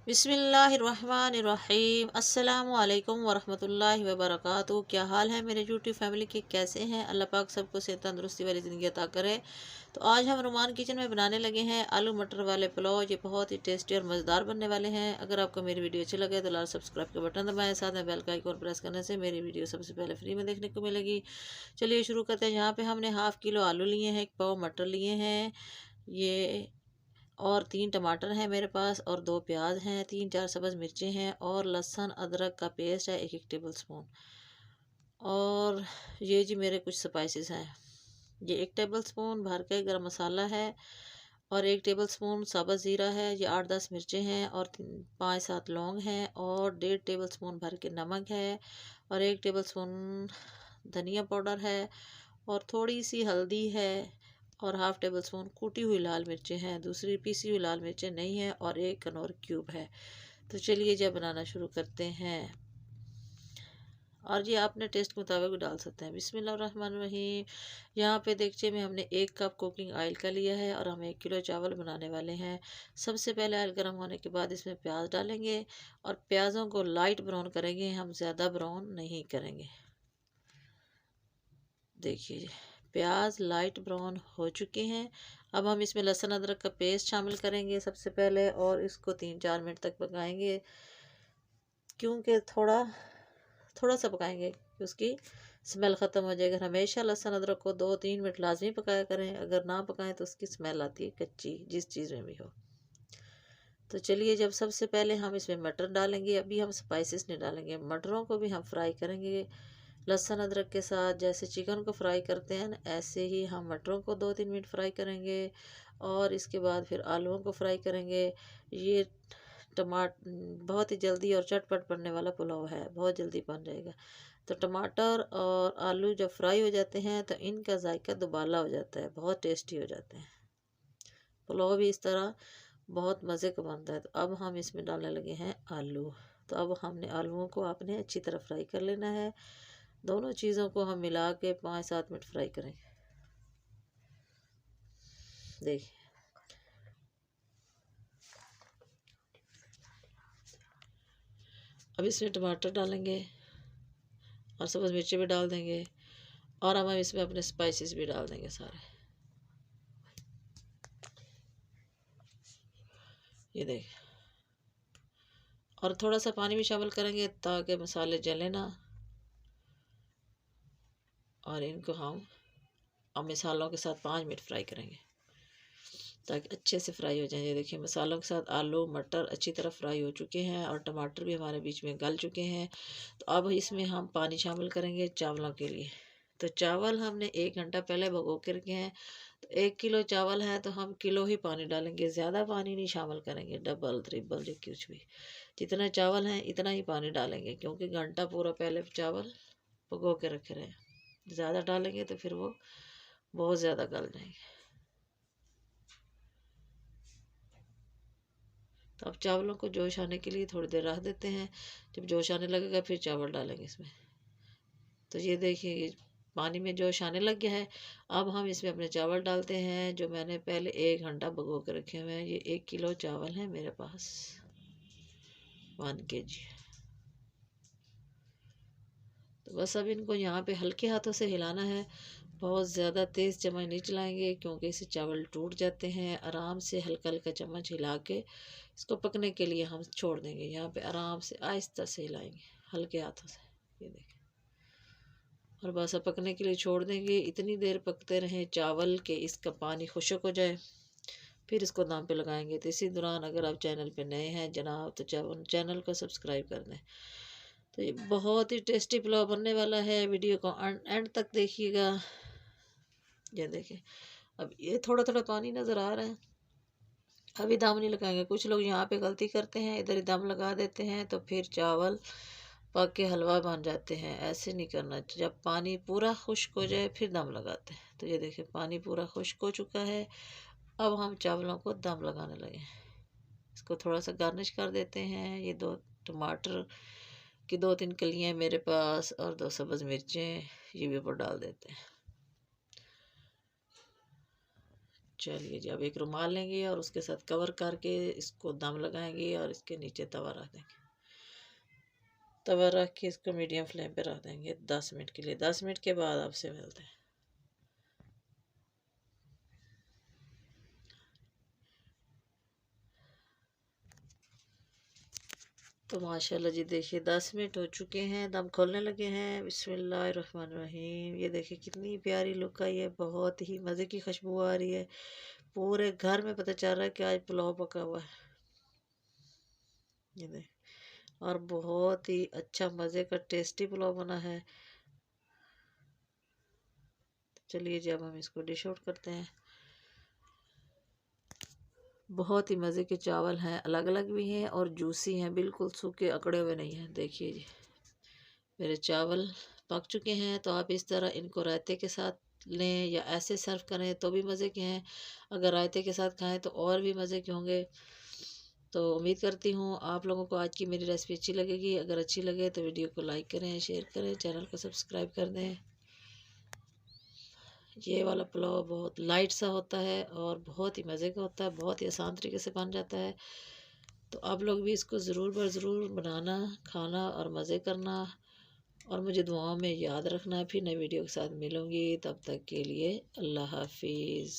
बिस्मिल्लाहिर्रहमानिर्रहीम अस्सलामु अलैकुम वरहमतुल्लाहि वबरकातुहू। क्या हाल है मेरे यूट्यूब फैमिली के, कैसे हैं? अल्लाह पाक सबको सेहत तंदुरुस्ती वाली ज़िंदगी अता करे। तो आज हम रुमान किचन में बनाने लगे हैं आलू मटर वाले पुलाव। ये बहुत ही टेस्टी और मज़ेदार बनने वाले हैं। अगर आपको मेरी वीडियो अच्छी लगे तो लाल सब्सक्राइब का बटन दबाएं, साथ में बेल का आइकन प्रेस करने से मेरी वीडियो सबसे पहले फ्री में देखने को मिलेगी। चलिए शुरू करते हैं। यहाँ पे हमने हाफ़ किलो आलू लिए हैं, 1 पाव मटर लिए हैं, ये और 3 टमाटर हैं मेरे पास, और 2 प्याज हैं, 3-4 सब्ज़ मिर्चें हैं, और लहसुन अदरक का पेस्ट है 1-1 टेबल स्पून। और ये जी मेरे कुछ स्पाइसेस हैं। ये 1 टेबल स्पून भर के गरम मसाला है, और 1 टेबल स्पून साबुत ज़ीरा है। ये 8-10 मिर्चें हैं, और 5-7 लौंग हैं, और 1.5 टेबल स्पून भर के नमक है, और 1 टेबल स्पून धनिया पाउडर है, और थोड़ी सी हल्दी है, और हाफ़ टेबल स्पून कूटी हुई लाल मिर्चें हैं, दूसरी पीसी हुई लाल मिर्चें नहीं है, और 1 कनौर क्यूब है। तो चलिए जब बनाना शुरू करते हैं। और ये आपने टेस्ट के मुताबिक भी डाल सकते हैं। बिस्मिल्लाहिर्रहमानिर्रहीम। यहाँ पे देगचे में हमने 1 कप कुकिंग ऑयल का लिया है, और हम 1 किलो चावल बनाने वाले हैं। सबसे पहले ऑयल गर्म होने के बाद इसमें प्याज डालेंगे, और प्याज़ों को लाइट ब्राउन करेंगे, हम ज़्यादा ब्राउन नहीं करेंगे। देखिए प्याज लाइट ब्राउन हो चुके हैं। अब हम इसमें लहसुन अदरक का पेस्ट शामिल करेंगे सबसे पहले, और इसको 3-4 मिनट तक पकाएंगे। क्योंकि थोड़ा थोड़ा सा पकाएंगे कि उसकी स्मेल ख़त्म हो जाएगी। हमेशा लहसुन अदरक को 2-3 मिनट लाजमी पकाया करें, अगर ना पकाएं तो उसकी स्मेल आती है कच्ची, जिस चीज़ में भी हो। तो चलिए जब सबसे पहले हम इसमें मटर डालेंगे, अभी हम स्पाइसेस नहीं डालेंगे, मटरों को भी हम फ्राई करेंगे लहसुन अदरक के साथ। जैसे चिकन को फ्राई करते हैं ना, ऐसे ही हम मटरों को 2-3 मिनट फ्राई करेंगे, और इसके बाद फिर आलूओं को फ्राई करेंगे। ये बहुत ही जल्दी और चटपट बनने वाला पुलाव है, बहुत जल्दी बन जाएगा। तो टमाटर और आलू जब फ्राई हो जाते हैं तो इनका जायका दुबाला हो जाता है, बहुत टेस्टी हो जाते हैं। पुलाव भी इस तरह बहुत मज़े का बनता है। तो अब हम इसमें डालने लगे हैं आलू। तो अब हमने आलूओं को आपने अच्छी तरह फ्राई कर लेना है। दोनों चीज़ों को हम मिला के 5-7 मिनट फ्राई करेंगे। देखिए अब इसमें टमाटर डालेंगे, और सब्ज़ मिर्ची भी डाल देंगे, और हम इसमें अपने स्पाइसेस भी डाल देंगे सारे। ये देखिए, और थोड़ा सा पानी भी शामिल करेंगे ताकि मसाले जले ना, और इनको हम अब मसालों के साथ 5 मिनट फ्राई करेंगे ताकि अच्छे से फ्राई हो जाए। ये देखिए मसालों के साथ आलू मटर अच्छी तरह फ्राई हो चुके हैं, और टमाटर भी हमारे बीच में गल चुके हैं। तो अब इसमें हम पानी शामिल करेंगे चावलों के लिए। तो चावल हमने 1 घंटा पहले भिगो के रखे हैं। तो 1 किलो चावल है तो हम किलो ही पानी डालेंगे, ज़्यादा पानी नहीं शामिल करेंगे, डबल ट्रिपल जो कुछ भी। जितना चावल है इतना ही पानी डालेंगे, क्योंकि घंटा पूरा पहले चावल भिगो के रखे रहे। ज़्यादा डालेंगे तो फिर वो बहुत ज़्यादा गल जाएंगे। तो अब चावलों को जोश आने के लिए थोड़ी देर रख देते हैं। जब जोश आने लगेगा फिर चावल डालेंगे इसमें। तो ये देखिए ये पानी में जोश आने लग गया है। अब हम इसमें अपने चावल डालते हैं जो मैंने पहले 1 घंटा भिगो के रखे हुए हैं। ये 1 किलो चावल है मेरे पास, 1 kg। तो बस अब इनको यहाँ पे हल्के हाथों से हिलाना है, बहुत ज़्यादा तेज़ चम्मच नहीं चलाएंगे क्योंकि इससे चावल टूट जाते हैं। आराम से हल्का हल्का चम्मच हिला के इसको पकने के लिए हम छोड़ देंगे। यहाँ पे आराम से आहिस्ता से हिलाएंगे हल्के हाथों से। ये देखें, और बस अब पकने के लिए छोड़ देंगे। इतनी देर पकते रहें चावल के इसका पानी खुश्क हो जाए, फिर इसको दम पे लगाएंगे। तो इसी दौरान अगर आप चैनल पे नए हैं जनाब तो चैनल को सब्सक्राइब कर दें। तो ये बहुत ही टेस्टी पुलाव बनने वाला है, वीडियो को एंड तक देखिएगा। ये देखिए अब ये थोड़ा थोड़ा पानी नज़र आ रहा है। अभी दम नहीं लगाएंगे। कुछ लोग यहाँ पे गलती करते हैं, इधर ही दम लगा देते हैं तो फिर चावल पक के हलवा बन जाते हैं। ऐसे नहीं करना, जब पानी पूरा खुश्क हो जाए फिर दम लगाते हैं। तो ये देखिए पानी पूरा खुश्क हो चुका है। अब हम चावलों को दम लगाने लगे। इसको थोड़ा सा गार्निश कर देते हैं। ये 2 टमाटर की 2-3 कलियाँ मेरे पास, और 2 सब्ज़ मिर्चें ये भी ऊपर डाल देते हैं। चलिए जी, अब एक रुमाल लेंगे और उसके साथ कवर करके इसको दम लगाएंगे और इसके नीचे तवा रख देंगे। तवा रख के इसको मीडियम फ्लेम पे रख देंगे 10 मिनट के लिए। 10 मिनट के बाद आपसे मिलते हैं। तो माशाल्लाह जी देखिए 10 मिनट हो चुके हैं, दम खोलने लगे हैं। बिस्मिल्लाहिर्रहमानिर्रहीम। ये देखिए कितनी प्यारी लुक आई है, बहुत ही मज़े की खुशबू आ रही है। पूरे घर में पता चल रहा है कि आज पुलाव पका हुआ है। ये देख, और बहुत ही अच्छा मज़े का टेस्टी पुलाव बना है। चलिए जी, अब हम इसको डिश आउट करते हैं। बहुत ही मज़े के चावल हैं, अलग अलग भी हैं और जूसी हैं, बिल्कुल सूखे अकड़े हुए नहीं हैं। देखिए जी मेरे चावल पक चुके हैं। तो आप इस तरह इनको रायते के साथ लें या ऐसे सर्व करें तो भी मज़े के हैं। अगर रायते के साथ खाएं तो और भी मज़े के होंगे। तो उम्मीद करती हूँ आप लोगों को आज की मेरी रेसिपी अच्छी लगेगी। अगर अच्छी लगे तो वीडियो को लाइक करें, शेयर करें, चैनल को सब्सक्राइब कर दें। ये वाला पुलाव बहुत लाइट सा होता है और बहुत ही मज़े का होता है, बहुत ही आसान तरीके से बन जाता है। तो आप लोग भी इसको ज़रूर बर ज़रूर बनाना, खाना और मज़े करना और मुझे दुआओं में याद रखना। फिर नई वीडियो के साथ मिलूँगी, तब तक के लिए अल्लाह हाफिज़।